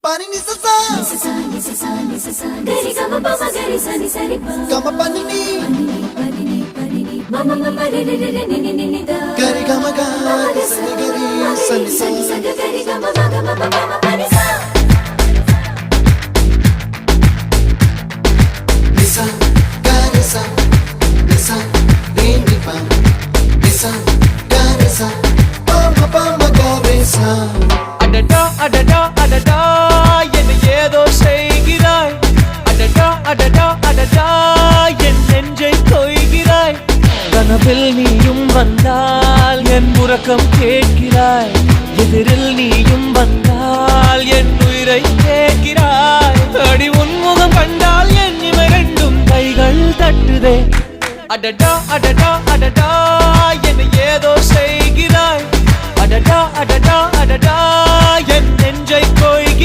Pani ni sa sa gari gama pa ma gari sa ni sa ri pa gama pani ni mama mama re re re re ni ni ni da gari gama ga sa ni gari sa ni sa gari gama ma gama pa ma pani sa ni sa gari sa ni ni pa ni sa gari sa pa ma gari sa adada adada adada என்னை ஏதோ செய்கிறாய் அடடா அடடா அடடா என் நெஞ்சை கொய்கிறாய் கனவில் நீயும் வந்தால் என் உறக்கம் கேட்கிறாய் எதிரில் நீயும் வந்தால் என் உயிரை கேட்கிறாய் அடி உன்முகம் கண்டால் என் இமை ரெண்டும் கைகள் தட்டுதே அடடா அடடா அடடா என்னை ஏதோ செய்கிறாய் அடடா அடடா அடடா என் நெஞ்சை கொய்கிறாய்